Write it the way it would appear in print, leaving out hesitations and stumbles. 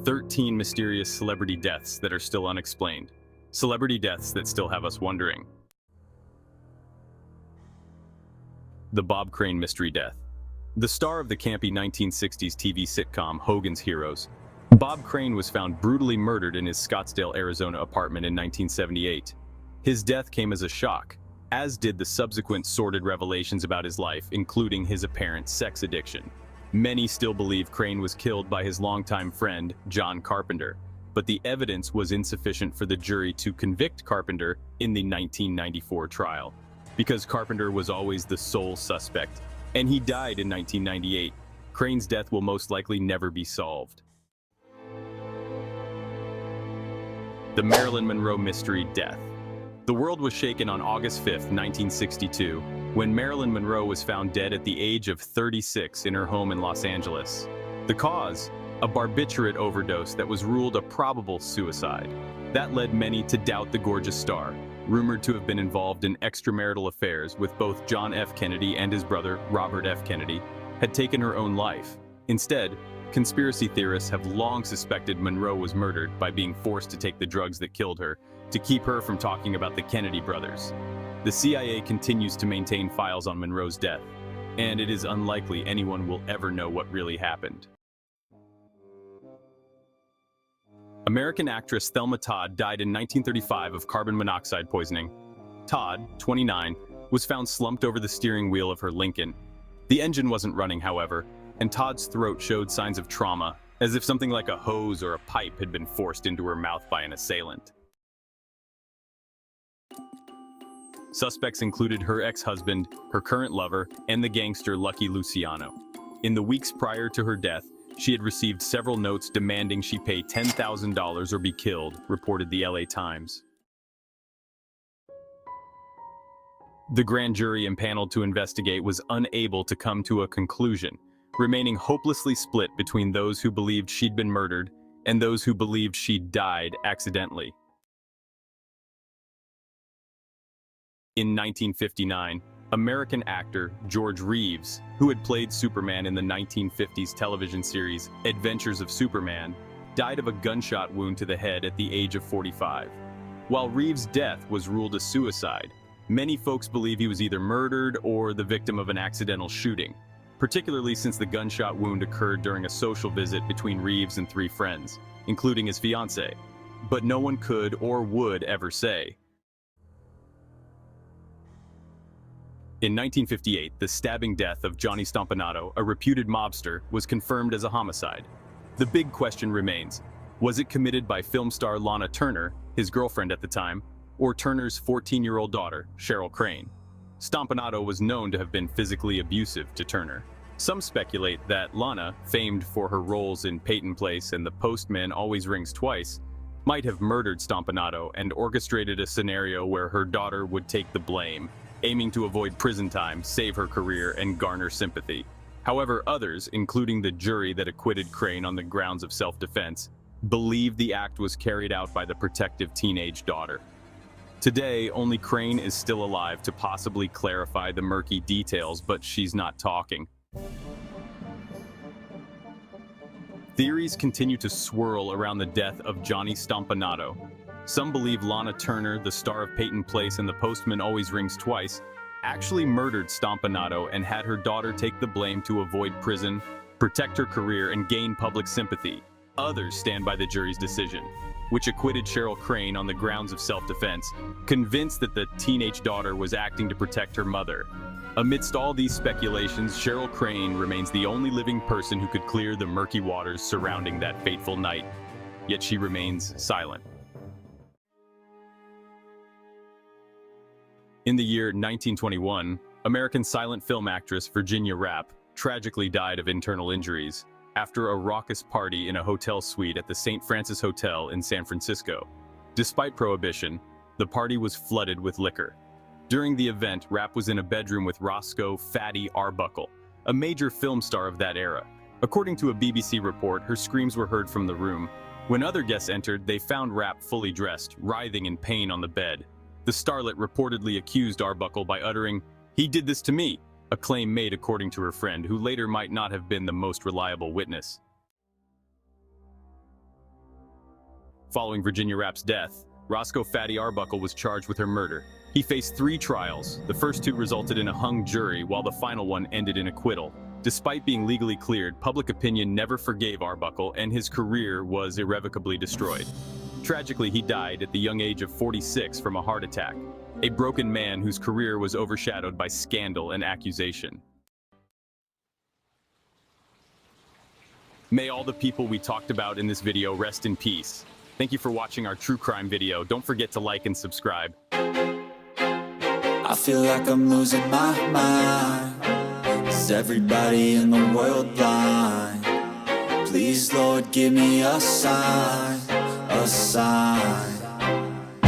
13 mysterious celebrity deaths that are still unexplained. Celebrity deaths that still have us wondering. The Bob Crane mystery death. The star of the campy 1960s TV sitcom Hogan's Heroes, Bob Crane was found brutally murdered in his Scottsdale, Arizona apartment in 1978. His death came as a shock, as did the subsequent sordid revelations about his life, including his apparent sex addiction. Many still believe Crane was killed by his longtime friend, John Carpenter, but the evidence was insufficient for the jury to convict Carpenter in the 1994 trial. Because Carpenter was always the sole suspect, and he died in 1998, Crane's death will most likely never be solved. The Marilyn Monroe mystery death. The world was shaken on August 5, 1962, when Marilyn Monroe was found dead at the age of 36 in her home in Los Angeles. The cause? A barbiturate overdose that was ruled a probable suicide. That led many to doubt the gorgeous star, rumored to have been involved in extramarital affairs with both John F. Kennedy and his brother, Robert F. Kennedy, had taken her own life. Instead, conspiracy theorists have long suspected Monroe was murdered by being forced to take the drugs that killed her, to keep her from talking about the Kennedy brothers. The CIA continues to maintain files on Monroe's death, and it is unlikely anyone will ever know what really happened. American actress Thelma Todd died in 1935 of carbon monoxide poisoning. Todd, 29, was found slumped over the steering wheel of her Lincoln. The engine wasn't running, however, and Todd's throat showed signs of trauma, as if something like a hose or a pipe had been forced into her mouth by an assailant. Suspects included her ex-husband, her current lover, and the gangster Lucky Luciano. In the weeks prior to her death, she had received several notes demanding she pay $10,000 or be killed, reported the LA Times. The grand jury impaneled to investigate was unable to come to a conclusion, remaining hopelessly split between those who believed she'd been murdered and those who believed she'd died accidentally. In 1959, American actor George Reeves, who had played Superman in the 1950s television series Adventures of Superman, died of a gunshot wound to the head at the age of 45. While Reeves' death was ruled a suicide, many folks believe he was either murdered or the victim of an accidental shooting, particularly since the gunshot wound occurred during a social visit between Reeves and 3 friends, including his fiancée. But no one could or would ever say. In 1958, the stabbing death of Johnny Stompanato, a reputed mobster, was confirmed as a homicide. The big question remains, was it committed by film star Lana Turner, his girlfriend at the time, or Turner's 14-year-old daughter, Cheryl Crane? Stompanato was known to have been physically abusive to Turner. Some speculate that Lana, famed for her roles in Peyton Place and The Postman Always Rings Twice, might have murdered Stompanato and orchestrated a scenario where her daughter would take the blame, aiming to avoid prison time, save her career, and garner sympathy. However, others, including the jury that acquitted Crane on the grounds of self-defense, believe the act was carried out by the protective teenage daughter. Today, only Crane is still alive to possibly clarify the murky details, but she's not talking. Theories continue to swirl around the death of Johnny Stompanato. Some believe Lana Turner, the star of Peyton Place and The Postman Always Rings Twice, actually murdered Stompanato and had her daughter take the blame to avoid prison, protect her career, and gain public sympathy. Others stand by the jury's decision, which acquitted Cheryl Crane on the grounds of self-defense, convinced that the teenage daughter was acting to protect her mother. Amidst all these speculations, Cheryl Crane remains the only living person who could clear the murky waters surrounding that fateful night, yet she remains silent. In the year 1921, American silent film actress Virginia Rappe tragically died of internal injuries after a raucous party in a hotel suite at the St. Francis Hotel in San Francisco. Despite prohibition, the party was flooded with liquor. During the event, Rappe was in a bedroom with Roscoe "Fatty" Arbuckle, a major film star of that era. According to a BBC report, her screams were heard from the room. When other guests entered, they found Rappe fully dressed, writhing in pain on the bed. The starlet reportedly accused Arbuckle by uttering, "He did this to me," a claim made according to her friend, who later might not have been the most reliable witness. Following Virginia Rapp's death, Roscoe Fatty Arbuckle was charged with her murder. He faced 3 trials. The first 2 resulted in a hung jury, while the final one ended in acquittal. Despite being legally cleared, public opinion never forgave Arbuckle, and his career was irrevocably destroyed. Tragically, he died at the young age of 46 from a heart attack, a broken man whose career was overshadowed by scandal and accusation. May all the people we talked about in this video rest in peace. Thank you for watching our true crime video. Don't forget to like and subscribe. I feel like I'm losing my mind. Is everybody in the world blind? Please, Lord, give me a sign, a sign.